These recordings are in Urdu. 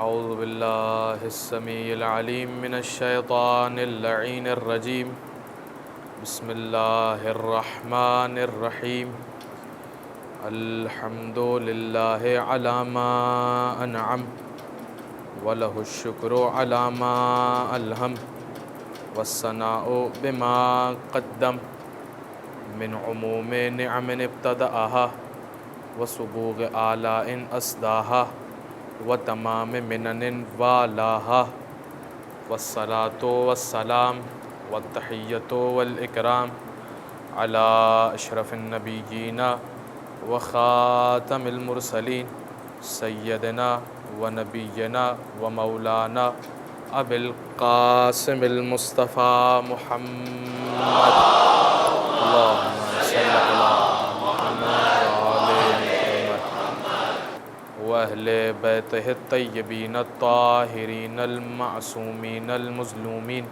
اعوذ باللہ السمیع العلیم من الشیطان اللعین الرجیم بسم اللہ الرحمن الرحیم الحمد للہ علی ما انعم وَلَهُ الشُّكْرُ عَلَى مَا أَلْهَمَ وَالثَّنَاءُ بِمَا قَدَّمَ مِنْ عُمُومِ نِعَمٍ ابْتَدَأَهَا وَسُبُوغِ آلَاءٍ أَسْدَاهَا وَتَمَامِ مِنَنٍ وَالَاهَا وَالصَّلَاةُ وَالسَّلَامُ وَالتَّحِيَّةُ وَالْإِكْرَامُ عَلَى أَشْرَفِ النَّبِيِّينَ وَخَاتَمِ الْمُرْسَلِينَ سیدنا و نبینا و مولانا ابی القاسم المصطفیٰ محمد اللہم صلی علی محمد وآل محمد و اہل بیتہ الطیبین الطاہرین المعصومین المظلومین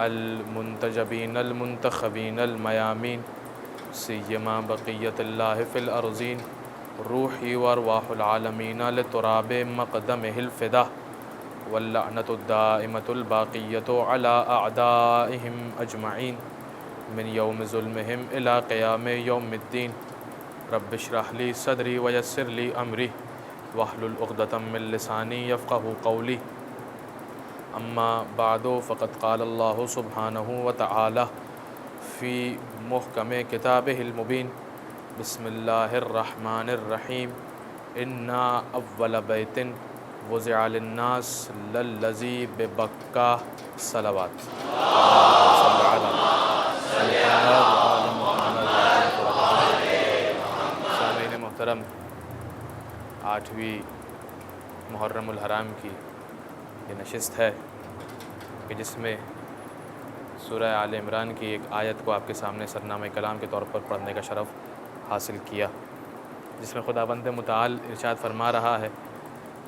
المنتجبین المنتخبین المیامین سیما بقیت اللہ فی الارضین روحی و ارواح العالمین لتراب مقدمہ الفدا واللعنۃ الدائمۃ الباقیۃ علی اعدائہم اجمعین من یوم ظلمہم الی قیام یوم الدین رب اشرح لی صدری ویسر لی امری واحلل عقدۃ من لسانی یفقہوا قولی اما بعد فقد قال اللہ سبحانہ وتعالی فی محکم کتابہ المبین بسم اللہ الرحمن الرحیم انا اول بیت وضع للناس للذی ببکہ صلوات سامعین محترم، 8ویں محرم الحرام کی یہ نشست ہے کہ جس میں سورہ آل عمران کی ایک آیت کو آپ کے سامنے سرنامہ کلام کے طور پر پڑھنے کا شرف حاصل کیا، جس میں خداوند متعال ارشاد فرما رہا ہے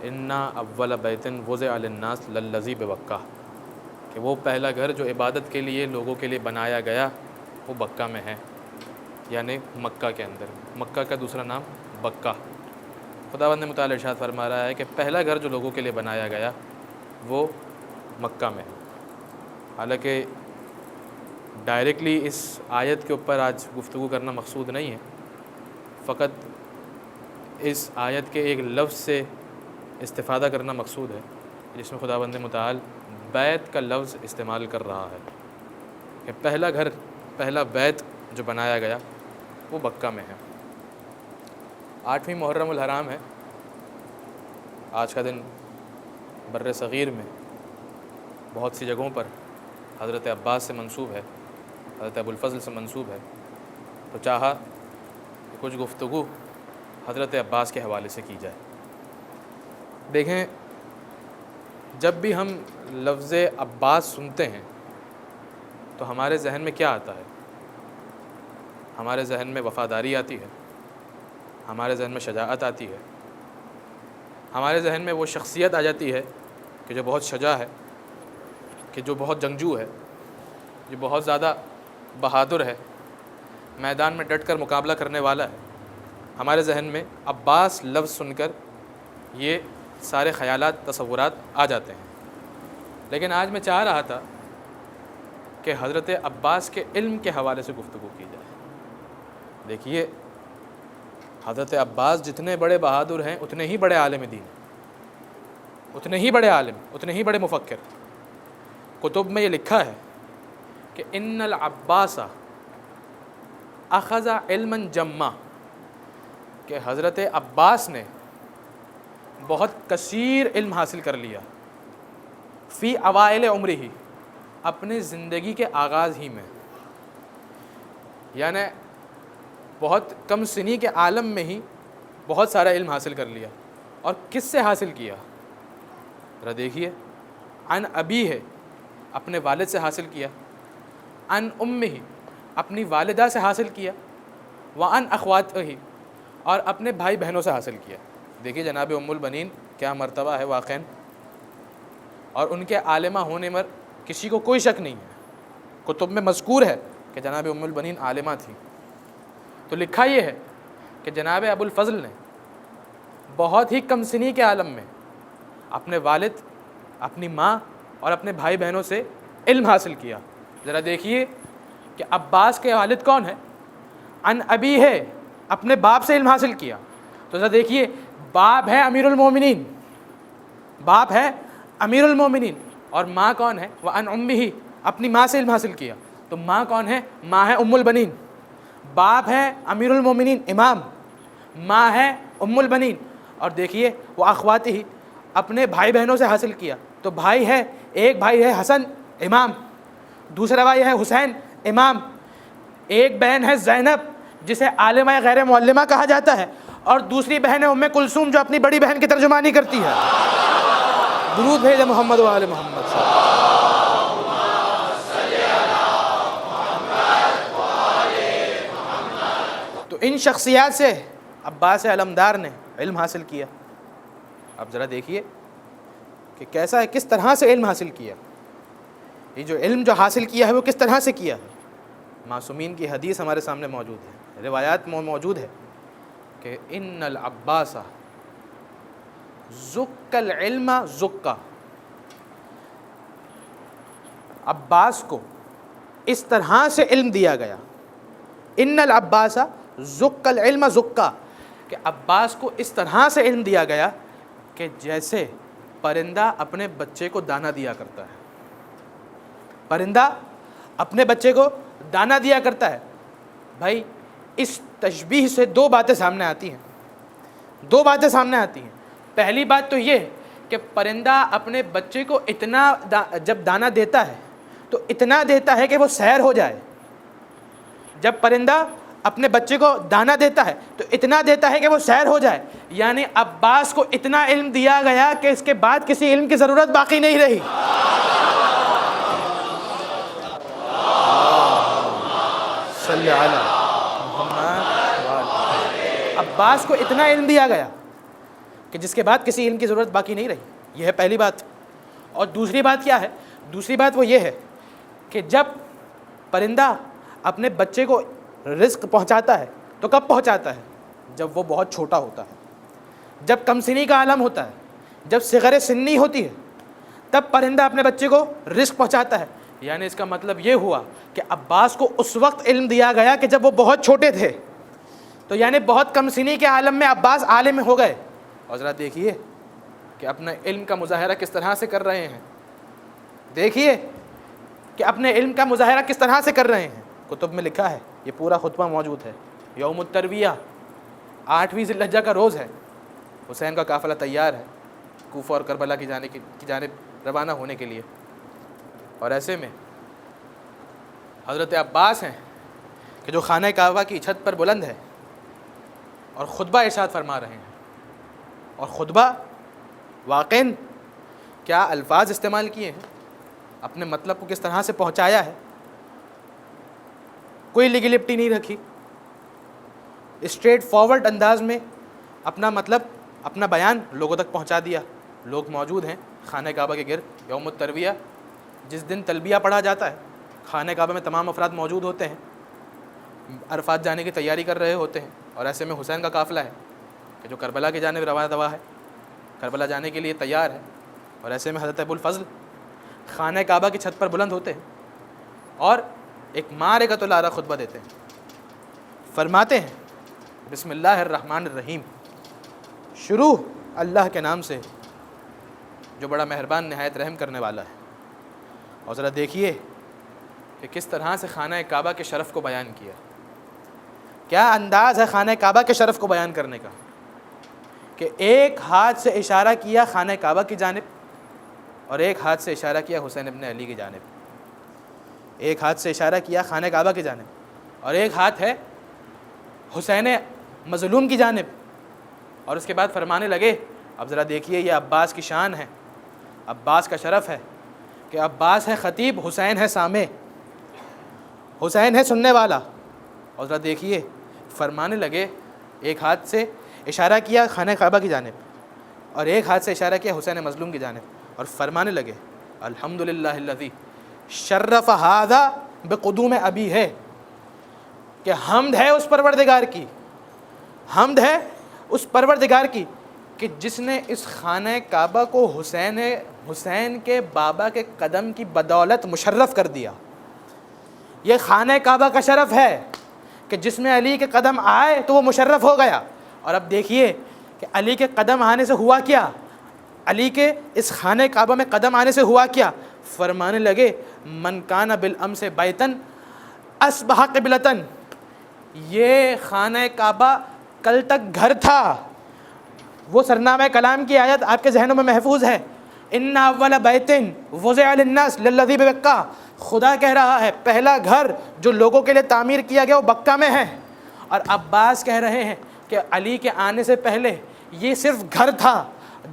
انا اول بیت وضع للناس للذی ببکہ، کہ وہ پہلا گھر جو عبادت کے لیے لوگوں کے لیے بنایا گیا وہ بکہ میں ہے، یعنی مکہ کے اندر۔ مکہ کا دوسرا نام بکہ۔ خداوند متعال ارشاد فرما رہا ہے کہ پہلا گھر جو لوگوں کے لیے بنایا گیا وہ مکہ میں ہے۔ حالانکہ ڈائریکٹلی اس آیت کے اوپر آج گفتگو کرنا مقصود نہیں ہے، فقط اس آیت کے ایک لفظ سے استفادہ کرنا مقصود ہے، جس میں خداوند متعال بیت کا لفظ استعمال کر رہا ہے کہ پہلا گھر، پہلا بیت جو بنایا گیا وہ مکہ میں ہے۔ 8ویں محرم الحرام ہے۔ آج کا دن بر صغیر میں بہت سی جگہوں پر حضرت عباس سے منسوب ہے، حضرت ابو الفضل سے منسوب ہے، تو چاہا کہ کچھ گفتگو حضرت عباس کے حوالے سے کی جائے۔ دیکھیں، جب بھی ہم لفظ عباس سنتے ہیں تو ہمارے ذہن میں کیا آتا ہے؟ ہمارے ذہن میں وفاداری آتی ہے، ہمارے ذہن میں شجاعت آتی ہے، ہمارے ذہن میں وہ شخصیت آ جاتی ہے کہ جو بہت شجاع ہے، کہ جو بہت جنگجو ہے، جو بہت زیادہ بہادر ہے، میدان میں ڈٹ کر مقابلہ کرنے والا ہے۔ ہمارے ذہن میں عباس لفظ سن کر یہ سارے خیالات، تصورات آ جاتے ہیں۔ لیکن آج میں چاہ رہا تھا کہ حضرت عباس کے علم کے حوالے سے گفتگو کی جائے۔ دیکھیے، حضرت عباس جتنے بڑے بہادر ہیں اتنے ہی بڑے عالم دین، اتنے ہی بڑے عالم، اتنے ہی بڑے مفکر۔ کتب میں یہ لکھا ہے کہ ان العباس اخذ علما جما، کہ حضرت عباس نے بہت کثیر علم حاصل کر لیا فی اوائل عمرہ، اپنے زندگی کے آغاز ہی میں، یعنی بہت کم سنی کے عالم میں ہی بہت سارا علم حاصل کر لیا۔ اور کس سے حاصل کیا؟ ذرا دیکھیے، عن ابی ہے، اپنے والد سے حاصل کیا، عن امہ، اپنی والدہ سے حاصل کیا، وعن اخواتہ، اور اپنے بھائی بہنوں سے حاصل کیا۔ دیکھیے جناب ام البنین کیا مرتبہ ہے واقعاً، اور ان کے عالمہ ہونے میں کسی کو کوئی شک نہیں ہے۔ کتب میں مذکور ہے کہ جناب ام البنین عالمہ تھی۔ تو لکھا یہ ہے کہ جناب ابو الفضل نے بہت ہی کم سنی کے عالم میں اپنے والد، اپنی ماں اور اپنے بھائی بہنوں سے علم حاصل کیا۔ ذرا دیکھیے کہ عباس کے والد کون ہیں؟ ان ابی ہے، اپنے باپ سے علم حاصل کیا۔ تو ذرا دیکھیے، باپ ہے امیر المومنین، باپ ہے امیر المومنین، اور ماں کون ہے؟ وَأَنْ أُمِّهِ، اپنی ماں سے علم حاصل کیا۔ تو ماں کون ہے؟ ماں ہے ام البنین۔ باپ ہے امیر المومنین امام، ماں ہے ام البنین۔ اور دیکھیے وہ اخواتی ہی، اپنے بھائی بہنوں سے حاصل کیا۔ تو بھائی ہے، ایک بھائی ہے حسن امام، دوسرا بھائی ہے حسین امام، ایک بہن ہے زینب جسے عالمہ غیر معلمہ کہا جاتا ہے، اور دوسری بہن ہے ام کلثوم جو اپنی بڑی بہن کی ترجمانی کرتی ہے۔ درود بھیجے محمد و آل محمد صلی اللہ علیہ وسلم۔ تو ان شخصیات سے عباس علمدار نے علم حاصل کیا۔ اب ذرا دیکھیے کہ کیسا ہے، کس طرح سے علم حاصل کیا۔ یہ جو علم جو حاصل کیا ہے وہ کس طرح سے کیا ہے؟ معصومین کی حدیث ہمارے سامنے موجود ہے، روایات موجود ہے کہ ان العباس زک العلم زکا، عباس کو اس طرح سے علم دیا گیا، ان العباس زک العلم زکا، کہ عباس کو اس طرح سے علم دیا گیا کہ جیسے پرندہ اپنے بچے کو دانہ دیا کرتا ہے۔ پرندہ اپنے بچے کو دانہ دیا کرتا ہے۔ بھائی اس تشبیہ سے دو باتیں سامنے آتی ہیں، دو باتیں سامنے آتی ہیں۔ پہلی بات تو یہ کہ پرندہ اپنے بچے کو اتنا جب دانہ دیتا ہے تو اتنا دیتا ہے کہ وہ سیر ہو جائے۔ جب پرندہ اپنے بچے کو دانہ دیتا ہے تو اتنا دیتا ہے کہ وہ سیر ہو جائے، یعنی عباس کو اتنا علم دیا گیا کہ اس کے بعد کسی علم کی ضرورت باقی نہیں رہی۔ صلی علی محمد۔ عباس کو اتنا علم دیا گیا کہ جس کے بعد کسی علم کی ضرورت باقی نہیں رہی۔ یہ ہے پہلی بات۔ اور دوسری بات کیا ہے؟ دوسری بات وہ یہ ہے کہ جب پرندہ اپنے بچے کو رزق پہنچاتا ہے تو کب پہنچاتا ہے؟ جب وہ بہت چھوٹا ہوتا ہے، جب کم سنی کا عالم ہوتا ہے، جب صغر سنی ہوتی ہے، تب پرندہ اپنے بچے کو رزق پہنچاتا ہے۔ یعنی اس کا مطلب یہ ہوا کہ عباس کو اس وقت علم دیا گیا کہ جب وہ بہت چھوٹے تھے، تو یعنی بہت کم سنی کے عالم میں عباس عالم ہو گئے۔ اور ذرا دیکھیے کہ اپنے علم کا مظاہرہ کس طرح سے کر رہے ہیں، دیکھیے کہ اپنے علم کا مظاہرہ کس طرح سے کر رہے ہیں۔ کتب میں لکھا ہے، یہ پورا خطبہ موجود ہے، یوم الترویہ 8ویں ذی الحجہ کا روز ہے، حسین کا قافلہ تیار ہے کوفہ اور کربلا کی جانب روانہ ہونے کے لیے، اور ایسے میں حضرت عباس ہیں کہ جو خانہ کعبہ کی چھت پر بلند ہے اور خطبہ ارشاد فرما رہے ہیں، اور خطبہ واقعاً کیا الفاظ استعمال کیے ہیں، اپنے مطلب کو کس طرح سے پہنچایا ہے، کوئی لگی لپٹی نہیں رکھی، اسٹریٹ فارورڈ انداز میں اپنا مطلب اپنا بیان لوگوں تک پہنچا دیا۔ لوگ موجود ہیں خانہ کعبہ کے گرد، یوم الترویہ جس دن تلبیہ پڑھا جاتا ہے، خانہ کعبہ میں تمام افراد موجود ہوتے ہیں، عرفات جانے کی تیاری کر رہے ہوتے ہیں، اور ایسے میں حسین کا قافلہ ہے کہ جو کربلا کی جانب رواں دوا ہے، کربلا جانے کے لیے تیار ہے، اور ایسے میں حضرت ابوالفضل خانہ کعبہ کی چھت پر بلند ہوتے ہیں اور ایک معرکۃ العراء خطبہ دیتے ہیں۔ فرماتے ہیں بسم اللہ الرحمن الرحیم، شروع اللہ کے نام سے جو بڑا مہربان نہایت رحم کرنے والا ہے۔ اور ذرا دیکھیے کہ کس طرح سے خانہ کعبہ کے شرف کو بیان کیا، کیا انداز ہے خانہ کعبہ کے شرف کو بیان کرنے کا، کہ ایک ہاتھ سے اشارہ کیا خانہ کعبہ کی جانب اور ایک ہاتھ سے اشارہ کیا حسین ابن علی کی جانب، ایک ہاتھ سے اشارہ کیا خانہ کعبہ کی جانب اور ایک ہاتھ ہے حسین مظلوم کی جانب، اور اس کے بعد فرمانے لگے، اب ذرا دیکھیے یہ عباس کی شان ہے، عباس کا شرف ہے کہ عباس ہے خطیب، حسین ہے سامع، حسین ہے سننے والا۔ اور ذرا دیکھیے فرمانے لگے، ایک ہاتھ سے اشارہ کیا خانہ کعبہ کی جانب اور ایک ہاتھ سے اشارہ کیا حسین مظلوم کی جانب، اور فرمانے لگے الحمدللہ الذی شرف ھذا بقدوم ابی، ہے کہ حمد ہے اس پروردگار کی، حمد ہے اس پروردگار کی کہ جس نے اس خانہ کعبہ کو حسین کے بابا کے قدم کی بدولت مشرف کر دیا. یہ خانہ کعبہ کا شرف ہے کہ جس میں علی کے قدم آئے تو وہ مشرف ہو گیا. اور اب دیکھیے کہ علی کے قدم آنے سے ہوا کیا, علی کے اس خانہ کعبہ میں قدم آنے سے ہوا کیا. فرمانے لگے من کان بالامس بیتن اصبح قبلتن. یہ خانہ کعبہ کل تک گھر تھا. وہ سرنامہ کلام کی آیت آپ کے ذہنوں میں محفوظ ہے, ان اول بیت وضع للناس للذی ببکہ. خدا کہہ رہا ہے پہلا گھر جو لوگوں کے لیے تعمیر کیا گیا وہ بکہ میں ہے. اور عباس کہہ رہے ہیں کہ علی کے آنے سے پہلے یہ صرف گھر تھا,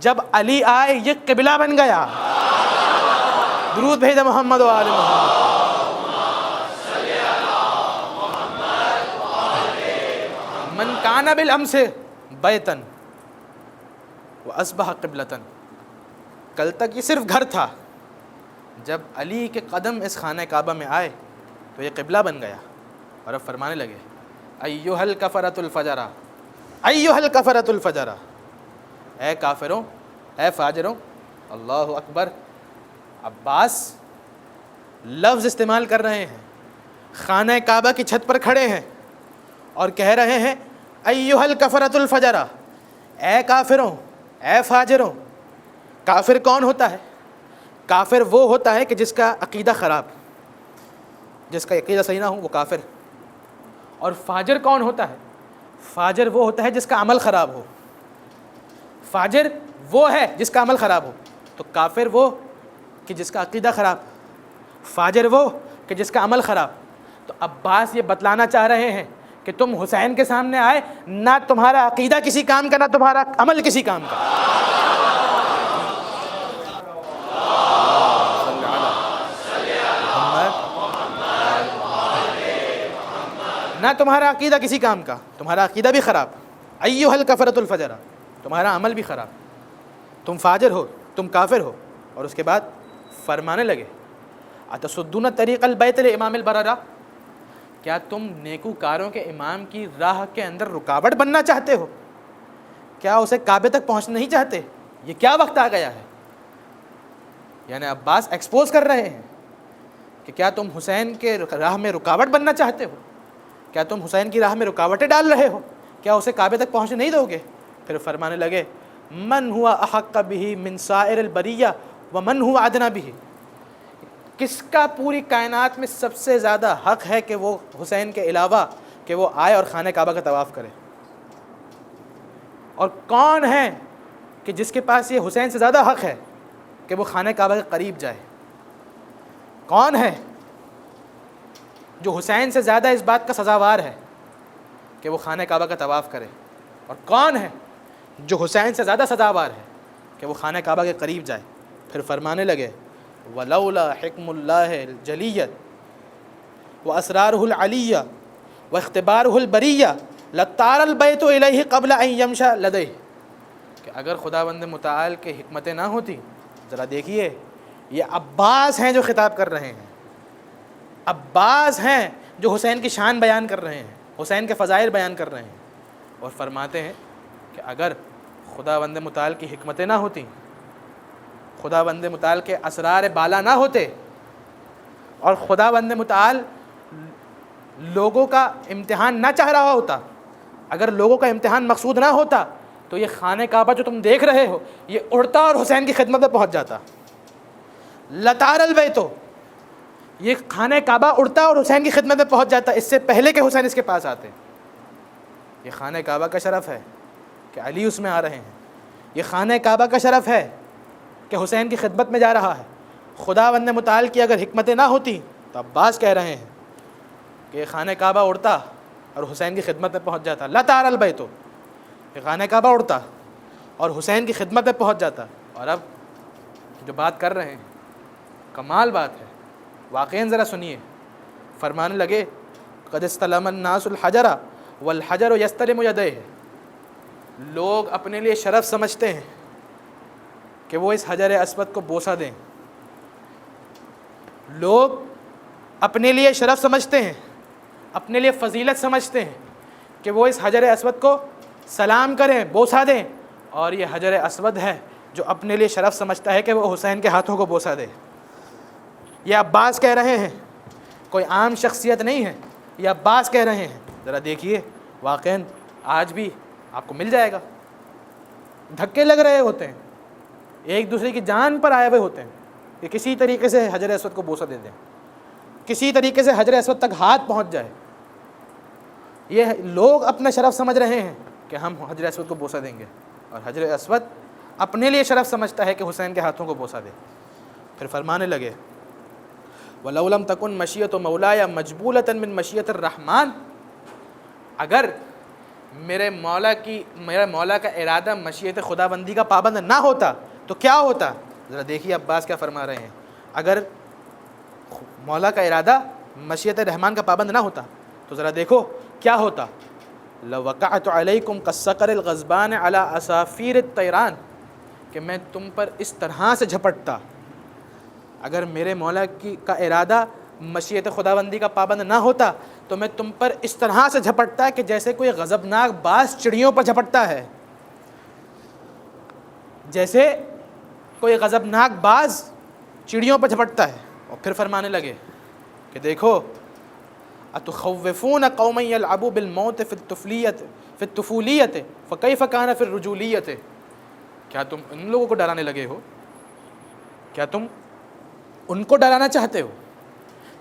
جب علی آئے یہ قبلہ بن گیا. درود بھیجے محمد و آل محمد. من کان بالامس بیتن واصبح قبلتن. کل تک یہ صرف گھر تھا, جب علی کے قدم اس خانہ کعبہ میں آئے تو یہ قبلہ بن گیا. اور اب فرمانے لگے ایھا الکفرۃ الفجرہ ایھا الکفرۃ الفجرہ. اے کافروں, اے فاجروں. اللہ اکبر. عباس لفظ استعمال کر رہے ہیں, خانہ کعبہ کی چھت پر کھڑے ہیں اور کہہ رہے ہیں ایھا الکفرۃ الفجرہ. اے کافروں, اے فاجروں. کافر کون ہوتا ہے؟ کافر وہ ہوتا ہے کہ جس کا عقیدہ خراب, جس کا عقیدہ صحیح نہ ہو وہ کافر. اور فاجر کون ہوتا ہے؟ فاجر وہ ہوتا ہے جس کا عمل خراب ہو. فاجر وہ ہے جس کا عمل خراب ہو. تو کافر وہ کہ جس کا عقیدہ خراب, فاجر وہ کہ جس کا عمل خراب. تو عباس یہ بتلانا چاہ رہے ہیں کہ تم حسین کے سامنے آئے, نہ تمہارا عقیدہ کسی کام کا, نہ تمہارا عمل کسی کام کا. نہ تمہارا عقیدہ کسی کام کا, تمہارا عقیدہ بھی خراب. ایھا الکفرۃ الفجرہ, تمہارا عمل بھی خراب, تم فاجر ہو, تم کافر ہو. اور اس کے بعد فرمانے لگے اتصدون طریق البیت لامام البررہ. کیا تم نیکوکاروں کے امام کی راہ کے اندر رکاوٹ بننا چاہتے ہو؟ کیا اسے کعبے تک پہنچنا نہیں چاہتے؟ یہ کیا وقت آ گیا ہے؟ یعنی عباس ایکسپوز کر رہے ہیں کہ کیا تم حسین کے راہ میں رکاوٹ بننا چاہتے ہو؟ کیا تم حسین کی راہ میں رکاوٹیں ڈال رہے ہو؟ کیا اسے کعبے تک پہنچنے نہیں دو گے؟ پھر فرمانے لگے من ہوا احق بہ من سائر البریہ ومن ہوا ادنی بہ. کس کا پوری کائنات میں سب سے زیادہ حق ہے کہ وہ حسین کے علاوہ کہ وہ آئے اور خانہ کعبہ کا طواف کرے؟ اور کون ہے کہ جس کے پاس یہ حسین سے زیادہ حق ہے کہ وہ خانہ کعبہ کے قریب جائے؟ کون ہے جو حسین سے زیادہ اس بات کا سزاوار ہے کہ وہ خانہ کعبہ کا طواف کرے؟ اور کون ہے جو حسین سے زیادہ سزاوار ہے کہ وہ خانہ کعبہ کے قریب جائے؟ پھر فرمانے لگے ولولا حکم اللہ الجلیہ واسرارہ العلیہ واختبارہ البریہ لطار البیت الیہ قبل ان یمشی لدیہ. کہ اگر خداوند متعال کے حکمتیں نہ ہوتی, ذرا دیکھیے یہ عباس ہیں جو خطاب کر رہے ہیں, عباس ہیں جو حسین کی شان بیان کر رہے ہیں, حسین کے فضائل بیان کر رہے ہیں. اور فرماتے ہیں کہ اگر خداوند متعال کی حکمتیں نہ ہوتیں, خداوند متعال کے اسرار بالا نہ ہوتے, اور خداوند متعال لوگوں کا امتحان نہ چاہ رہا ہوتا, اگر لوگوں کا امتحان مقصود نہ ہوتا تو یہ خانہ کعبہ جو تم دیکھ رہے ہو یہ اڑتا اور حسین کی خدمت میں پہنچ جاتا. لطار البیت, یہ خانہ کعبہ اڑتا اور حسین کی خدمت میں پہنچ جاتا اس سے پہلے کہ حسین اس کے پاس آتے. یہ خانہ کعبہ کا شرف ہے کہ علی اس میں آ رہے ہیں. یہ خانہ کعبہ کا شرف ہے کہ حسین کی خدمت میں جا رہا ہے. خداوند متعال کی اگر حکمتیں نہ ہوتی تو عباس کہہ رہے ہیں کہ یہ خانہ کعبہ اڑتا اور حسین کی خدمت میں پہنچ جاتا. لطار البیت, یہ خانہ کعبہ اڑتا اور حسین کی خدمت میں پہنچ جاتا. اور اب جو بات کر رہے ہیں کمال بات ہے, واقعاً ذرا سنیے. فرمانے لگے قد استلم الناس الحجر والحجر یستلم یدیہ. لوگ اپنے لیے شرف سمجھتے ہیں کہ وہ اس حجر اسود کو بوسہ دیں. لوگ اپنے لیے شرف سمجھتے ہیں, اپنے لیے فضیلت سمجھتے ہیں کہ وہ اس حجر اسود کو سلام کریں, بوسہ دیں. اور یہ حجر اسود ہے جو اپنے لیے شرف سمجھتا ہے کہ وہ حسین کے ہاتھوں کو بوسہ دے۔ یہ عباس کہہ رہے ہیں، کوئی عام شخصیت نہیں ہے، یہ عباس کہہ رہے ہیں۔ ذرا دیکھیے واقعاً آج بھی آپ کو مل جائے گا، دھکے لگ رہے ہوتے ہیں، ایک دوسرے کی جان پر آئے ہوئے ہوتے ہیں کہ کسی طریقے سے حجر اسود کو بوسہ دے دیں، کسی طریقے سے حجر اسود تک ہاتھ پہنچ جائے۔ یہ لوگ اپنا شرف سمجھ رہے ہیں کہ ہم حجر اسود کو بوسہ دیں گے، اور حجر اسود اپنے لیے شرف سمجھتا ہے کہ حسین کے ہاتھوں کو بوسہ دے۔ پھر فرمانے لگے وَلَوْ لَمْ تَكُنْ مَشِيَّةُ مَوْلَايَ مَجْبُولَةً مِّن مَشِيَّةِ الرَّحْمَٰنِ، اگر میرے مولا کا ارادہ مشیت خدا بندی کا پابند نہ ہوتا تو کیا ہوتا؟ ذرا دیکھیے عباس کیا فرما رہے ہیں، اگر مولا کا ارادہ مشیت رحمان کا پابند نہ ہوتا تو ذرا دیکھو کیا ہوتا۔ لَوَقَعْتُ عَلَيْكُمْ كَالصَّقْرِ الْغَضْبَانِ عَلَىٰ أَصَافِيرِ الطَّيْرَانِ، کہ میں تم پر اس طرح سے جھپٹتا، اگر میرے مولا کا ارادہ مشیت خداوندی کا پابند نہ ہوتا تو میں تم پر اس طرح سے جھپٹتا کہ جیسے کوئی غضبناک باز چڑیوں پر جھپٹتا ہے، جیسے کوئی غضبناک باز چڑیوں پر جھپٹتا ہے۔ اور پھر فرمانے لگے کہ دیکھو اتخوفون قوما يلعبوا بالموت في الطفولیت فكيف كان في الرجولیت، کیا تم ان لوگوں کو ڈرانے لگے ہو؟ کیا تم ان کو ڈرانا چاہتے ہو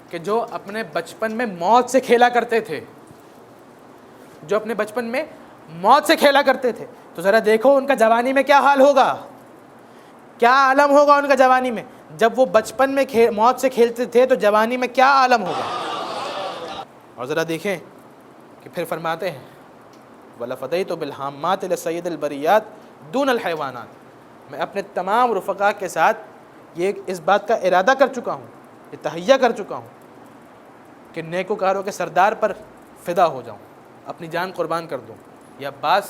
کہ جو اپنے بچپن میں موت سے کھیلا کرتے تھے، جو اپنے بچپن میں موت سے کھیلا کرتے تھے؟ تو ذرا دیکھو ان کا جوانی میں کیا حال ہوگا، کیا عالم ہوگا ان کا جوانی میں۔ جب وہ بچپن میں موت سے کھیلتے تھے تو جوانی میں کیا عالم ہوگا۔ اور ذرا دیکھیں کہ پھر فرماتے ہیں وَلَفَدَيْتُ بِالْحَامَّاتِ لِسَيِّدِ الْبَرِيَّاتِ دُونَ الْحَيْوَانَاتِ، میں اپنے تمام رفقا کے ساتھ یہ اس بات کا ارادہ کر چکا ہوں، یہ تہیہ کر چکا ہوں کہ نیکوکاروں کے سردار پر فدا ہو جاؤں، اپنی جان قربان کر دوں۔ یہ عباس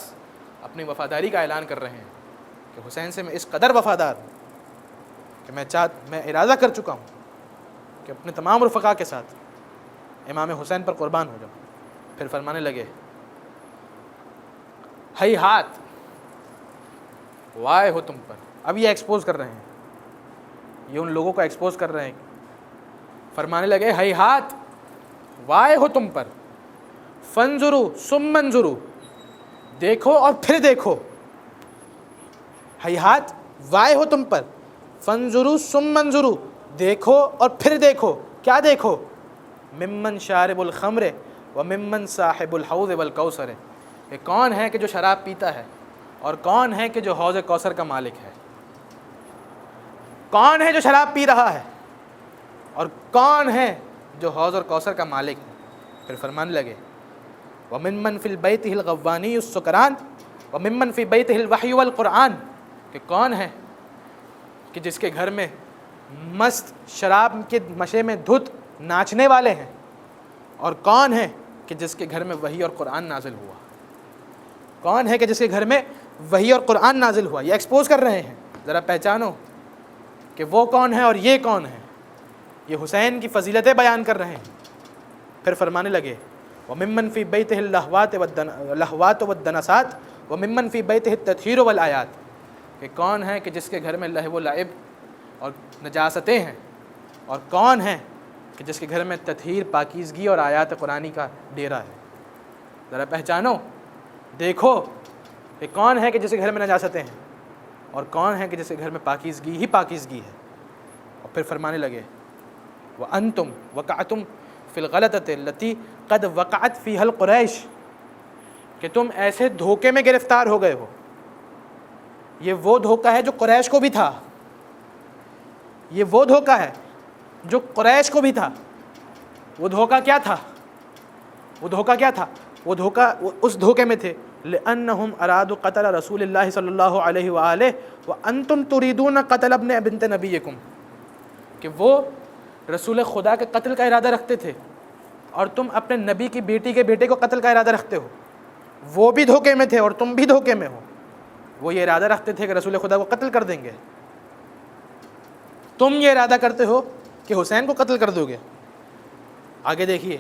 اپنی وفاداری کا اعلان کر رہے ہیں کہ حسین سے میں اس قدر وفادار ہوں کہ میں ارادہ کر چکا ہوں کہ اپنے تمام رفقا کے ساتھ امام حسین پر قربان ہو جاؤں۔ پھر فرمانے لگے ہئی ہاتھ وائے ہو تم پر، اب یہ ایکسپوز کر رہے ہیں، یہ ان لوگوں کو ایکسپوز کر رہے ہیں۔ فرمانے لگے ہئی ہاتھ وائے ہو تم پر، فنظرو ثم منظرو، دیکھو اور پھر دیکھو، ہئی ہاتھ وائے ہو تم پر، فنظرو ثم منظرو، دیکھو اور پھر دیکھو، کیا دیکھو؟ ممن شارب الخمر و ممن صاحب الحوض والکوثر، کہ کون ہے کہ جو شراب پیتا ہے اور کون ہے کہ جو حوض کوثر کا مالک ہے، کون ہے جو شراب پی رہا ہے اور کون ہے جو حوض اور کوثر کا مالک ہے۔ پھر فرمانے لگے وَمِمَّنْ فِي الْبَيْتِ الْغَوَّانِيُّ السُّكْرَانِ وَمِمَّنْ فِي بَيْتِهِ الْوَحْيُ وَالْقُرْآنِ، کہ کون ہے کہ جس کے گھر میں مست شراب کے نشے میں دھت ناچنے والے ہیں، اور کون ہے کہ جس کے گھر میں وحی اور قرآن نازل ہوا، کون ہے کہ جس کے گھر میں وحی اور قرآن نازل ہوا۔ یہ ایکسپوز کر رہے ہیں، ذرا پہچانو کہ وہ کون ہے اور یہ کون ہے۔ یہ حسین کی فضیلتیں بیان کر رہے ہیں۔ پھر فرمانے لگے وَمِمَّنْ فِي بَيْتِهِ اللَّهْوَاتُ وَالدَّنَسَاتُ وَمِمَّنْ فِي بَيْتِهِ التَّطْهِيرُ وَالْآيَاتُ، کہ کون ہے کہ جس کے گھر میں لہو و لعب اور نجاستیں ہیں، اور کون ہے کہ جس کے گھر میں تطہیر، پاکیزگی اور آیات قرآنی کا ڈیرا ہے۔ ذرا پہچانو، دیکھو کہ کون ہے کہ جس کے گھر میں نجاستیں ہیں اور کون ہے کہ جس کے گھر میں پاکیزگی ہی پاکیزگی ہے۔ اور پھر فرمانے لگے وَأَنْتُمْ وَقَعْتُمْ فِي الْغَلَطَةِ الَّتِي قَدْ وَقَعَتْ فِيهَا الْقُرَيْشُ، کہ تم ایسے دھوکے میں گرفتار ہو گئے ہو۔ یہ وہ دھوکہ ہے جو قریش کو بھی تھا، یہ وہ دھوکہ ہے جو قریش کو بھی تھا۔ وہ دھوکہ کیا تھا؟ وہ دھوکہ کیا تھا؟ وہ دھوکہ اس دھوکے میں تھے لأنہم ارادوا قتل رسول اللہ صلی اللہ علیہ وآلہ وانتم تريدون قتل ابن بنت نبیکم، کہ وہ رسول خدا کے قتل کا ارادہ رکھتے تھے اور تم اپنے نبی کی بیٹی کے بیٹے کو قتل کا ارادہ رکھتے ہو۔ وہ بھی دھوکے میں تھے اور تم بھی دھوکے میں ہو۔ وہ یہ ارادہ رکھتے تھے کہ رسول خدا کو قتل کر دیں گے، تم یہ ارادہ کرتے ہو کہ حسین کو قتل کر دو گے۔ آگے دیکھیے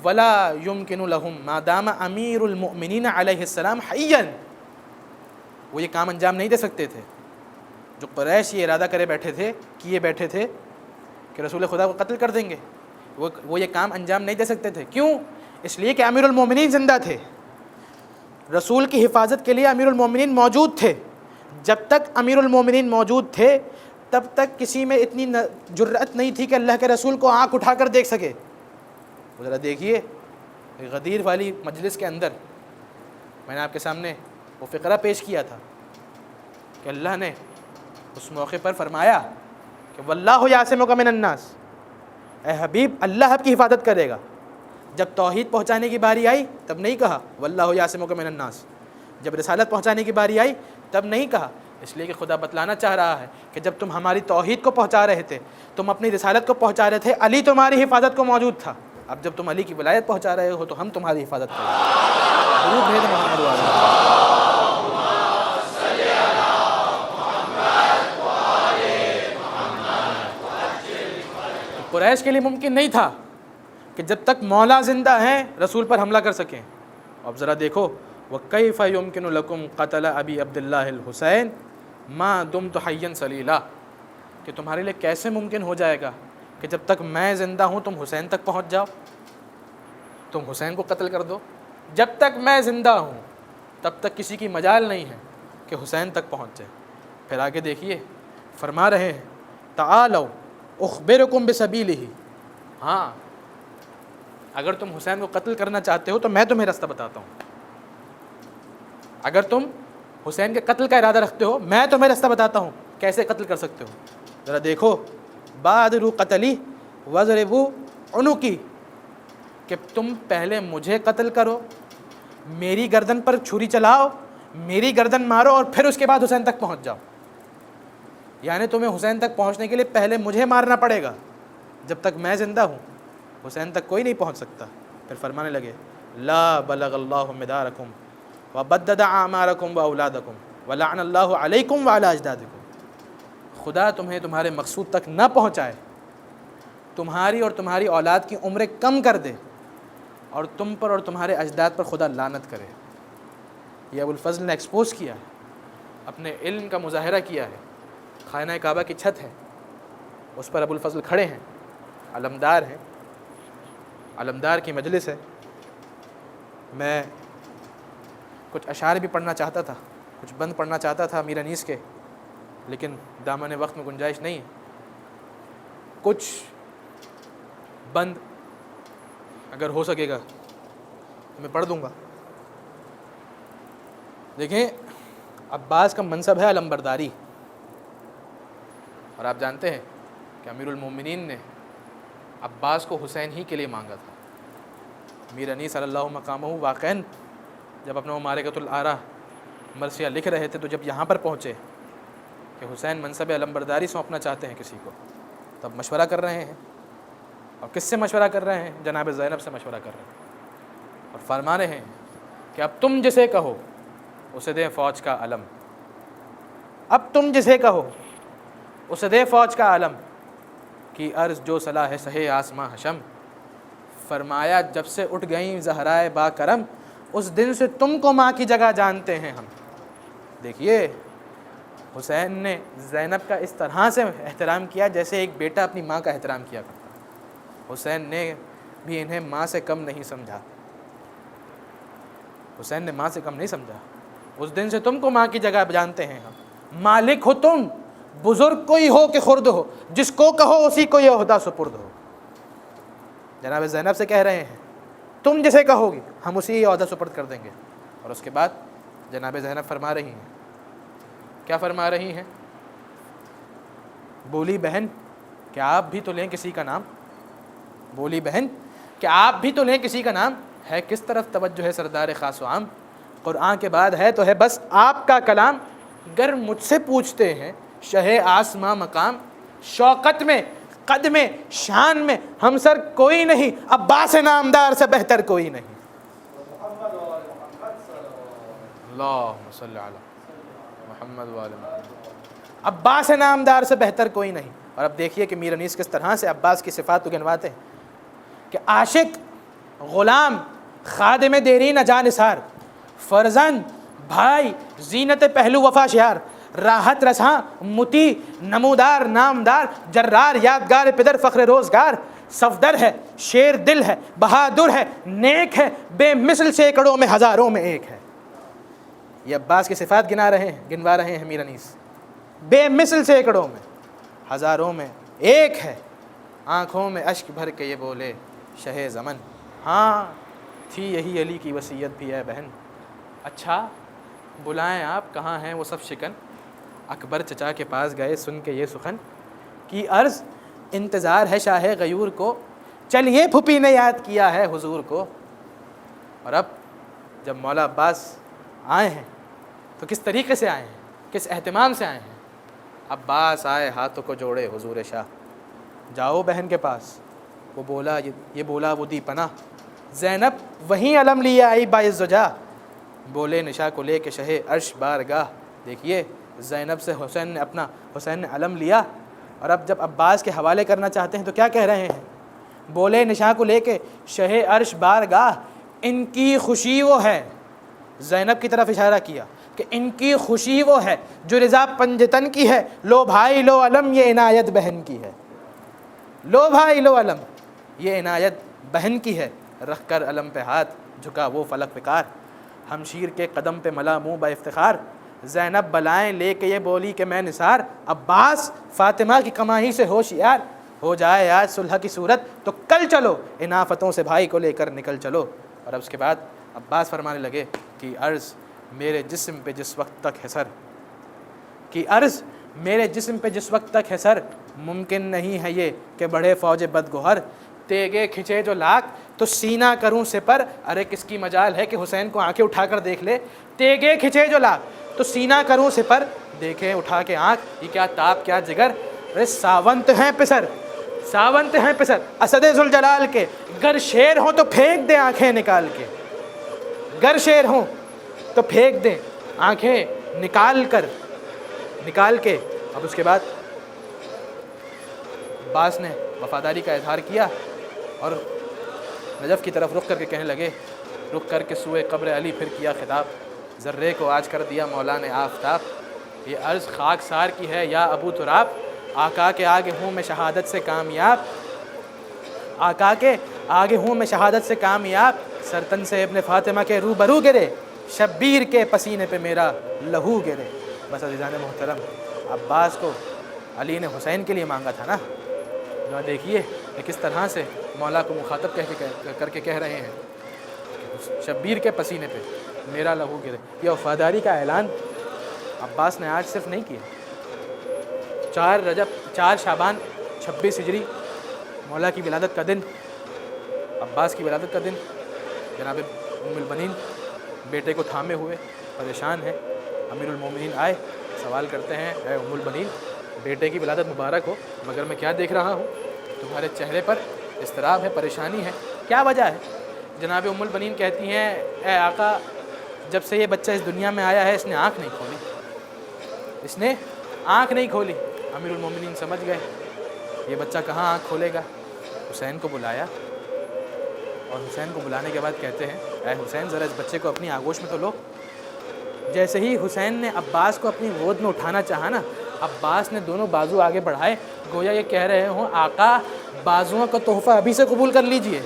وَلَا يُمْكِنُ لَهُمْ مَا دَامَ أَمِيرُ الْمُؤْمِنِينَ عَلَيْهِ السَّلَامُ حَيًّا، وہ یہ کام انجام نہیں دے سکتے تھے. جو قریش یہ ارادہ کیے بیٹھے تھے کہ رسول خدا کو قتل کر دیں گے, وہ یہ کام انجام نہیں دے سکتے تھے. کیوں؟ اس لیے کہ امیر المومنین زندہ تھے. رسول کی حفاظت کے لیے امیر المومنین موجود تھے. جب تک امیر المومنین موجود تھے تب تک کسی میں اتنی جرأت نہیں تھی کہ اللہ کے رسول کو آنکھ اٹھا کر دیکھ سکے. ذرا دیکھیے غدیر والی مجلس کے اندر میں نے آپ کے سامنے وہ فقرہ پیش کیا تھا کہ اللہ نے اس موقع پر فرمایا کہ واللہ یعصمک من الناس, اے حبیب اللہ آپ کی حفاظت کرے گا. جب توحید پہنچانے کی باری آئی تب نہیں کہا واللہ یعصمک من الناس. جب رسالت پہنچانے کی باری آئی تب نہیں کہا, اس لیے کہ خدا بتلانا چاہ رہا ہے کہ جب تم ہماری توحید کو پہنچا رہے تھے, تم اپنی رسالت کو پہنچا رہے تھے, علی تمہاری حفاظت کو موجود تھا. اب جب تم علی کی ولایت پہنچا رہے ہو تو ہم تمہاری حفاظت کریں گے. درود بھیج محمد وعلیہ. قریش کے لیے ممکن نہیں تھا کہ جب تک مولا زندہ ہیں رسول پر حملہ کر سکیں. اب ذرا دیکھو وَكَيْفَ يُمْكِنُ لَكُمْ قَتْلَ أَبِي عَبْدِ اللَّهِ الْحُسَيْنِ مَا دُمْتُ حَيًّا صَلِيلًا, کہ تمہارے لیے کیسے ممکن ہو جائے گا کہ جب تک میں زندہ ہوں تم حسین تک پہنچ جاؤ, تم حسین کو قتل کر دو. جب تک میں زندہ ہوں تب تک کسی کی مجال نہیں ہے کہ حسین تک پہنچ جائے. پھر آگے دیکھیے فرما رہے ہیں تعالوا اخبرکم بسبیلہ, ہاں اگر تم حسین کو قتل کرنا چاہتے ہو تو میں تمہیں راستہ بتاتا ہوں. اگر تم حسین کے قتل کا ارادہ رکھتے ہو میں تمہیں راستہ بتاتا ہوں کیسے قتل کر سکتے ہو. ذرا دیکھو بادروا قتلی واضربوا عنقی, کہ تم پہلے مجھے قتل کرو, میری گردن پر چھری چلاؤ, میری گردن مارو اور پھر اس کے بعد حسین تک پہنچ جاؤ. یعنی تمہیں حسین تک پہنچنے کے لیے پہلے مجھے مارنا پڑے گا. جب تک میں زندہ ہوں حسین تک کوئی نہیں پہنچ سکتا. پھر فرمانے لگے لا بلغ اللہ مدارکم وبدد اعمارکم واولادکم ولعن اللہ علیکم وعلی اجدادکم. خدا تمہیں تمہارے مقصود تک نہ پہنچائے, تمہاری اور تمہاری اولاد کی عمریں کم کر دے, اور تم پر اور تمہارے اجداد پر خدا لعنت کرے. یہ ابو الفضل نے ایکسپوز کیا ہے, اپنے علم کا مظاہرہ کیا ہے. خانہ کعبہ کی چھت ہے, اس پر ابو الفضل کھڑے ہیں, علمدار ہیں, علمدار کی مجلس ہے. میں کچھ اشعار بھی پڑھنا چاہتا تھا, کچھ بند پڑھنا چاہتا تھا امیر انیس کے, لیکن دامن وقت میں گنجائش نہیں ہے. کچھ بند اگر ہو سکے گا میں پڑھ دوں گا. دیکھیں عباس کا منصب ہے علمبرداری, اور آپ جانتے ہیں کہ امیر المومنین نے عباس کو حسین ہی کے لیے مانگا تھا. امیر انیس صلی اللہ مقامہ واقعاً جب اپنا ممالکۃ الآراء مرثیہ لکھ رہے تھے تو جب یہاں پر پہنچے کہ حسین منصب علمبرداری سونپنا چاہتے ہیں کسی کو, تب مشورہ کر رہے ہیں. اور کس سے مشورہ کر رہے ہیں؟ جناب زینب سے مشورہ کر رہے ہیں, اور فرما رہے ہیں کہ اب تم جسے کہو اسے دیں فوج کا علم, اب تم جسے کہو اسے دے فوج کا علم, کی عرض جو صلاح ہے سہے آسماں حشم. فرمایا جب سے اٹھ گئیں زہرائے با کرم, اس دن سے تم کو ماں کی جگہ جانتے ہیں ہم. دیکھیے حسین نے زینب کا اس طرح سے احترام کیا جیسے ایک بیٹا اپنی ماں کا احترام کیا کرتا. حسین نے بھی انہیں ماں سے کم نہیں سمجھا, حسین نے ماں سے کم نہیں سمجھا. اس دن سے تم کو ماں کی جگہ جانتے ہیں ہم. مالک ہو تم, بزرگ کوئی ہو کہ خرد ہو, جس کو کہو اسی کو یہ عہدہ سپرد ہو. جناب زینب سے کہہ رہے ہیں تم جسے کہو گی ہم اسی عہدہ سپرد کر دیں گے. اور اس کے بعد جناب زینب فرما رہی ہیں, کیا فرما رہی ہیں؟ بولی بہن کہ آپ بھی تو لیں کسی کا نام, بولی بہن کہ آپ بھی تو لیں کسی کا نام, ہے کس طرف توجہ ہے سردار خاص و عام, قرآن کے بعد ہے تو ہے بس آپ کا کلام. گر مجھ سے پوچھتے ہیں شہ آسماں مقام, شوقت میں قد میں شان میں ہم سر کوئی نہیں, عباس نامدار سے بہتر کوئی نہیں. اللہم صلی علی محمد وعلی محمد. عباس نامدار سے بہتر کوئی نہیں. اور اب دیکھیے کہ میر انیس کس طرح سے عباس کی صفات کو گنواتے ہیں کہ عاشق, غلام, خادم دیرین جانثار, فرزند, بھائی زینت پہلو وفا شیار، راحت رساں متی نمودار نامدار، جرار یادگار پدر فخر روزگار، صفدر ہے شیر دل ہے بہادر ہے نیک ہے، بے مثل سینکڑوں میں ہزاروں میں ایک ہے۔ یہ عباس کی صفات گنوا رہے ہیں میر انیس، بے مثل سینکڑوں میں ہزاروں میں ایک ہے، آنکھوں میں اشک بھر کے یہ بولے شہ زمن، ہاں تھی یہی علی کی وصیت بھی ہے بہن۔ اچھا بلائیں آپ کہاں ہیں وہ سب شکن، اکبر چچا کے پاس گئے سن کے یہ سخن، کی عرض انتظار ہے شاہ غیور کو، چلیے پھوپھی نے یاد کیا ہے حضور کو۔ اور اب جب مولا عباس آئے ہیں تو کس طریقے سے آئے ہیں، کس اہتمام سے آئے ہیں؟ عباس آئے ہاتھوں کو جوڑے حضور شاہ، جاؤ بہن کے پاس، وہ بولا یہ بولا وہ دی پناہ، زینب وہیں علم لیے آئی باعث زجا، بولے نشا کو لے کے شہ عرش بارگاہ۔ دیکھیے زینب سے حسین نے علم لیا، اور اب جب عباس کے حوالے کرنا چاہتے ہیں تو کیا کہہ رہے ہیں؟ بولے نشا کو لے کے شہ عرش بارگاہ، ان کی خوشی وہ ہے، زینب کی طرف اشارہ کیا کہ ان کی خوشی وہ ہے جو رضا پنجتن کی ہے، لو بھائی لو علم یہ عنایت بہن کی ہے، لو بھائی لو علم یہ عنایت بہن کی ہے، رکھ کر علم پہ ہاتھ جھکا وہ فلک پکار، ہمشیر کے قدم پہ ملا منہ با افتخار، زینب بلائیں لے کے یہ بولی کہ میں نثار، عباس فاطمہ کی کمائی سے ہوشیار، ہو جائے آج صلح کی صورت تو کل چلو، ان آفتوں سے بھائی کو لے کر نکل چلو۔ اور اب اس کے بعد عباس فرمانے لگے کہ عرض میرے جسم پہ جس وقت تک ہے سر، کہ عرض میرے جسم پہ جس وقت تک ہے سر، ممکن نہیں ہے یہ کہ بڑھے فوج بدگوہر، تیگے کھچے جو لاکھ تو سینہ کروں سپر، ارے کس کی مجال ہے کہ حسین کو آنکھیں اٹھا کر دیکھ لے، تیگے کھچے جو لاکھ تو سینہ کروں سپر، دیکھیں اٹھا کے آنکھ یہ کیا تاب کیا جگر، ارے ساونت ہیں پسر، ساونت ہیں پسر اسد ذوالجلال کے، گر شیر ہوں تو پھینک دیں آنکھیں نکال کے، گر شیر ہوں تو پھینک دیں آنکھیں نکال کے۔ اب اس کے بعد عباس نے وفاداری کا اظہار کیا اور نجف کی طرف رخ کر کے کہنے لگے، رخ کر کے سوئے قبر علی پھر کیا خطاب، ذرے کو آج کر دیا مولا نے آفتاب، یہ عرض خاک سار کی ہے یا ابو تراب، آقا کے آگے ہوں میں شہادت سے کامیاب، آقا کے آگے ہوں میں شہادت سے کامیاب، سرتن سے ابن فاطمہ کے روبرو گرے، شبیر کے پسینے پہ میرا لہو گرے۔ بس عزیزان محترم، عباس کو علی نے حسین کے لیے مانگا تھا نا، جو دیکھیے کہ کس طرح سے مولا کو مخاطب کر کے کہہ رہے ہیں، شبیر کے پسینے پہ میرا لہو گرے۔ یہ وفاداری کا اعلان عباس نے آج صرف نہیں کیا، 4 شعبان 26 ہجری مولا کی ولادت کا دن، عباس کی ولادت کا دن، جناب ام البنین بیٹے کو تھامے ہوئے پریشان ہیں، امیر المومنین آئے، سوال کرتے ہیں اے ام البنین بیٹے کی ولادت مبارک ہو، مگر میں کیا دیکھ رہا ہوں، تمہارے چہرے پر اضطراب ہے، پریشانی ہے، کیا وجہ ہے؟ جناب ام البنین کہتی ہیں اے آقا جب سے یہ بچہ اس دنیا میں آیا ہے اس نے آنکھ نہیں کھولی، اس نے آنکھ نہیں کھولی۔ امیر المومنین سمجھ گئے یہ بچہ کہاں آنکھ کھولے گا، حسین کو بلایا، اور حسین کو بلانے کے بعد کہتے ہیں اے حسین ذرا اس بچے کو اپنی آغوش میں تو لو۔ جیسے ہی حسین نے عباس کو اپنی گود میں اٹھانا چاہا نا، عباس نے دونوں بازو آگے بڑھائے، گویا یہ کہہ رہے ہوں آقا بازوؤں کا تحفہ ابھی سے قبول کر لیجئے،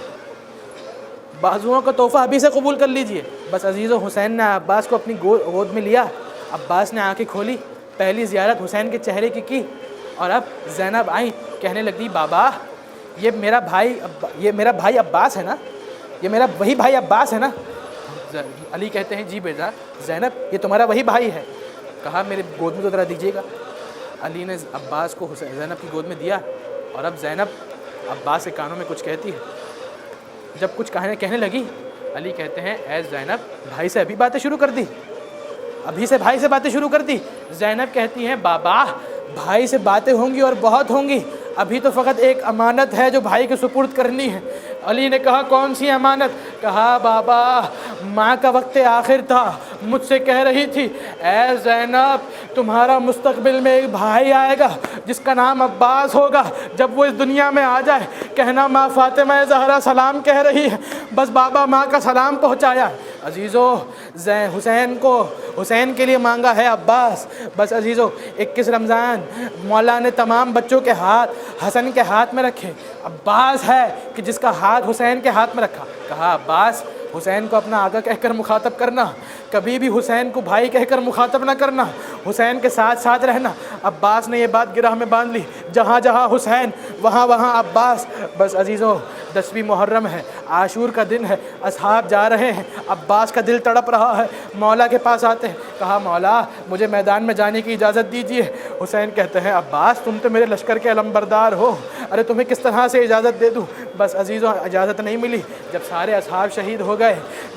بازوؤں کا تحفہ ابھی سے قبول کر لیجئے۔ بس عزیزو حسین نے عباس کو اپنی گود میں لیا، عباس نے آنکھیں کھولی، پہلی زیارت حسین کے چہرے کی، اور اب زینب آئیں، کہنے لگی بابا یہ میرا بھائی عباس ہے نا، یہ میرا وہی بھائی عباس ہے نا؟ علی کہتے ہیں جی بیٹا زینب یہ تمہارا وہی بھائی ہے، کہا میرے گود میں تو ذرا دیجیے گا۔ علی نے عباس کو زینب کی گود میں دیا، اور اب زینب عباس کے کانوں میں کچھ کہتی ہے، جب کچھ کہنے لگی علی کہتے ہیں اے زینب بھائی سے ابھی باتیں شروع کر دی، ابھی سے بھائی سے باتیں شروع کر دی۔ زینب کہتی ہیں بابا بھائی سے باتیں ہوں گی اور بہت ہوں گی، ابھی تو فقط ایک امانت ہے جو بھائی کے سپرد کرنی ہے۔ علی نے کہا کون سی امانت؟ کہا بابا ماں کا وقت آخر تھا، مجھ سے کہہ رہی تھی اے زینب تمہارا مستقبل میں ایک بھائی آئے گا جس کا نام عباس ہوگا، جب وہ اس دنیا میں آ جائے کہنا ماں فاطمہ زہرا سلام کہہ رہی ہے۔ بس بابا ماں کا سلام پہنچایا، عزیزو حسین کے لیے مانگا ہے عباس. بس عزیزو 21 رمضان مولا نے تمام بچوں کے ہاتھ حسن کے ہاتھ میں رکھے. عباس ہے کہ جس کا ہاتھ حسین کے ہاتھ میں رکھا. کہا عباس حسین کو اپنا آقا کہہ کر مخاطب کرنا, کبھی بھی حسین کو بھائی کہہ کر مخاطب نہ کرنا, حسین کے ساتھ ساتھ رہنا. عباس نے یہ بات گرہ میں باندھ لی, جہاں جہاں حسین وہاں وہاں عباس. بس عزیزو 10ویں محرم ہے, عاشور کا دن ہے, اصحاب جا رہے ہیں, عباس کا دل تڑپ رہا ہے. مولا کے پاس آتے ہیں, کہا مولا مجھے میدان میں جانے کی اجازت دیجیے. حسین کہتے ہیں عباس تم تو میرے لشکر کے علمبردار ہو, ارے تمہیں کس طرح سے اجازت دے دوں. بس عزیزو اجازت نہیں ملی. جب سارے اصحاب شہید ہو گئے,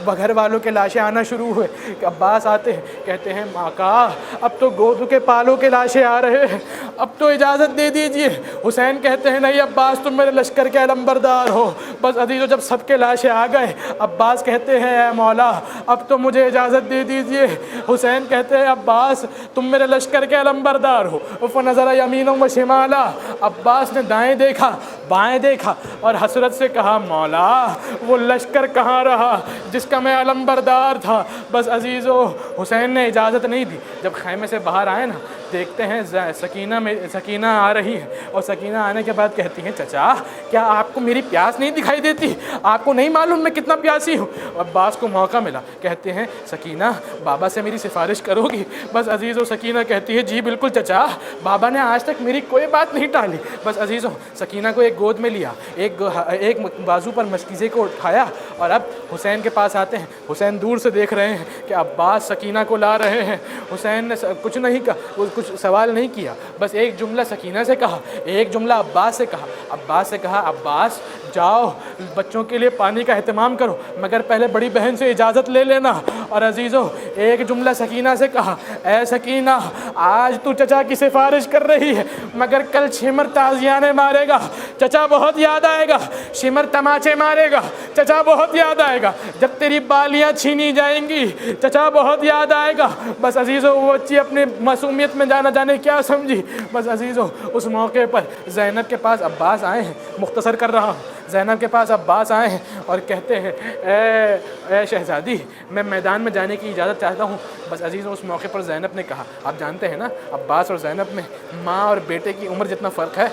گھر والوں کے لاشیں آنا شروع ہوئے. عباس آتے ہیں, کہتے ہیں آقا اب تو گودو کے پالوں کے لاشیں آ رہے ہیں, اب تو اجازت دے دیجیے. حسین کہتے ہیں نہیں عباس تم میرے لشکر کے علمبردار ہو. بس عزیزو جب سب کے لاشیں آ گئے, عباس کہتے ہیں اے مولا اب تو مجھے اجازت دے دیجیے. حسین کہتے ہیں عباس تم میرے لشکر کے علمبردار ہو. فنظر یمینا و شمالا, عباس نے دائیں دیکھا بائیں دیکھا اور حسرت سے کہا مولا وہ لشکر کہاں رہا جس کا میں علمبردار تھا. بس عزیزو حسین نے اجازت نہیں دی. جب خیمے سے باہر آئے نا, دیکھتے ہیں سکینہ آ رہی ہے, اور سکینہ آنے کے بعد کہتی ہیں چچا کیا آپ کو میری پیاس نہیں دکھائی دیتی, آپ کو نہیں معلوم میں کتنا پیاسی ہوں. عباس کو موقع ملا, کہتے ہیں سکینہ بابا سے میری سفارش کرو گی. بس عزیزو سکینہ کہتی ہے جی بالکل چچا, بابا نے آج تک میری کوئی بات نہیں ٹالی. بس عزیزو سکینہ کو ایک گود میں لیا, ایک بازو پر مشکیزے کو اٹھایا, اور اب حسین کے پاس آتے ہیں. حسین دور سے دیکھ رہے ہیں کہ عباس سکینہ کو لا رہے ہیں. حسین نے کچھ نہیں کہا, کچھ سوال نہیں کیا, بس ایک جملہ سکینہ سے کہا, ایک جملہ عباس سے کہا. عباس سے کہا عباس جاؤ بچوں کے لیے پانی کا اہتمام کرو, مگر پہلے بڑی بہن سے اجازت لے لینا. اور عزیزو ایک جملہ سکینہ سے کہا, اے سکینہ آج تو چچا کی سفارش کر رہی ہے, مگر کل شمر تازیانے مارے گا, چچا بہت یاد آئے گا. شمر تماچے مارے گا, چچا بہت یاد آئے گا. جب تیری بالیاں چھینی جائیں گی, چچا بہت یاد آئے گا. بس عزیزو وہ بچی اپنی معصومیت میں جانے کیا سمجھی. بس عزیزو اس موقع پر زینب کے پاس عباس آئے ہیں, مختصر کر رہا ہوں, زینب کے پاس عباس آئے ہیں اور کہتے ہیں اے شہزادی میں میدان میں جانے کی اجازت چاہتا ہوں. بس عزیزو اس موقع پر زینب نے کہا, آپ جانتے ہیں نا عباس اور زینب میں ماں اور بیٹے کی عمر جتنا فرق ہے.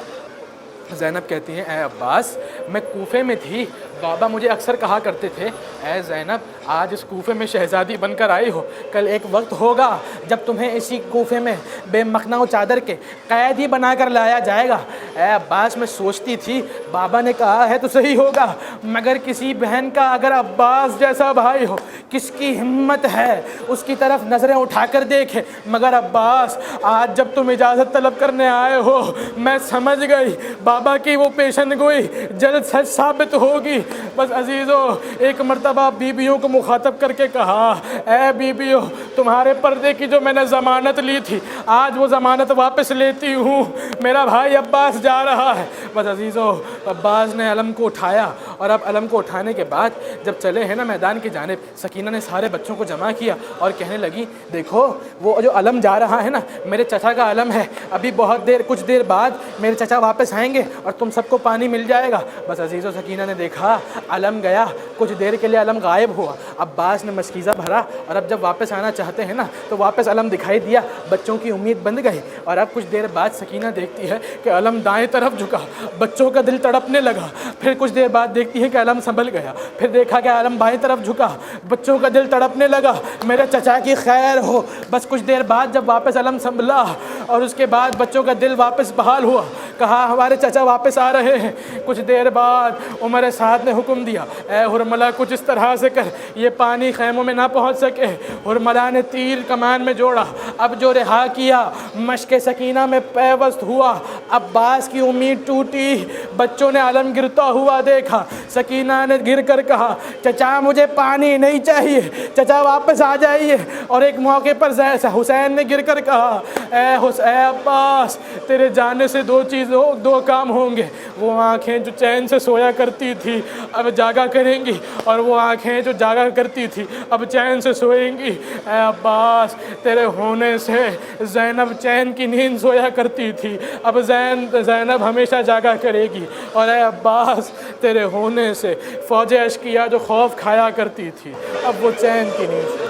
زینب کہتی ہیں اے عباس میں کوفے میں تھی, بابا مجھے اکثر کہا کرتے تھے اے زینب آج اس کوفے میں شہزادی بن کر آئی ہو, کل ایک وقت ہوگا جب تمہیں اسی کوفے میں بے مخنہ و چادر کے قید ہی بنا کر لایا جائے گا. اے عباس میں سوچتی تھی بابا نے کہا ہے تو صحیح ہوگا, مگر کسی بہن کا اگر عباس جیسا بھائی ہو کس کی ہمت ہے اس کی طرف نظریں اٹھا کر دیکھے. مگر عباس آج جب تم اجازت طلب کرنے آئے ہو میں سمجھ گئی بابا کی وہ پیشن گوئی جلد سچ ثابت ہوگی. بس عزیزو ایک مرتبہ بیویوں کو مخاطب کر کے کہا اے بیویوں تمہارے پردے کی جو میں نے ضمانت لی تھی آج وہ ضمانت واپس لیتی ہوں, میرا بھائی عباس جا رہا ہے. بس عزیزو عباس نے علم کو اٹھایا, اور اب علم کو اٹھانے کے بعد جب چلے ہیں نا میدان کی جانب, سکینہ نے سارے بچوں کو جمع کیا اور کہنے لگی دیکھو وہ جو علم جا رہا ہے نا میرے چچا کا علم ہے, ابھی کچھ دیر بعد میرے چچا واپس آئیں گے اور تم سب کو پانی مل جائے گا. بس عزیزو سکینہ نے دیکھا علم گیا, کچھ دیر کے لیے علم غائب ہوا. عباس نے مشکیزہ بھرا, اور اب جب واپس آنا چاہتے ہیں نا تو واپس علم دکھائی دیا. بچوں کی امید بند گئی, اور اب کچھ دیر بعد سکینہ دیکھتی ہے کہ علم دائیں طرف جھکا, بچوں کا دل تڑپنے لگا. پھر کچھ دیر بعد دیکھتی ہے کہ علم سنبھل گیا, پھر دیکھا کہ علم بائیں طرف جھکا, بچوں کا دل تڑپنے لگا, میرے چچا کی خیر ہو. بس کچھ دیر بعد جب واپس علم سنبھلا اور اس کے بعد بچوں کا دل واپس بحال ہوا, کہا ہمارے چچا واپس آ رہے ہیں. کچھ دیر بعد عمر سعد نے حکم دیا اے حرملہ کچھ اس طرح سے کر یہ پانی خیموں میں نہ پہنچ سکے. حرملہ نے تیر کمان میں جوڑا, اب جو رہا کیا مشق سکینہ میں پیوست ہوا. عباس کی امید ٹوٹی, بچوں نے علم گرتا ہوا دیکھا. سکینہ نے گر کر کہا چچا مجھے پانی نہیں چاہیے, چچا واپس آ جائیے. اور ایک موقع پر حسین نے گر کر کہا اے عباس تیرے جانے سے دو کام ہوں گے, وہ آنکھیں جو چین سے سویا کرتی تھی اب جاگا کریں گی, اور وہ آنکھیں جو جاگا کرتی تھی اب چین سے سوئیں گی. اے عباس تیرے ہونے سے زینب چین کی نیند سویا کرتی تھی, اب زینب زینب ہمیشہ جاگا کرے گی، اور اے عباس تیرے ہونے سے فوج اشقیاء جو خوف کھایا کرتی تھی اب وہ چین کی نیند سے۔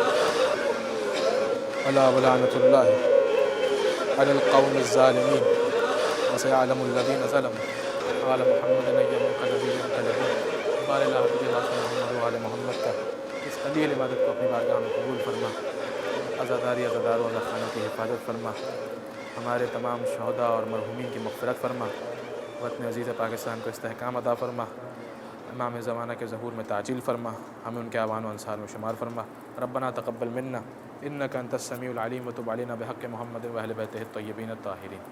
الا ولعنۃ اللہ علی القوم الظالمین وسيعلم الذين ظلموا قال محمد نبی بار اللہ محمد وعلی محمد کا اس قلیل عبادت کو اپنی بارگاہ میں قبول فرما، عزاداری عزاداروں خانوں کی حفاظت فرما، ہمارے تمام شہداء اور مرحومین کی مغفرت فرما، وطن عزیز پاکستان کو استحکام عطا فرما، امام زمانہ کے ظہور میں تعجیل فرما، ہمیں ان کے اعوان و انصار میں شمار فرما۔ ربنا تقبل منا انک انت السمیع العلیم وتب علینا بحق محمد و اہل بیتہ الطیبین الطاہرین۔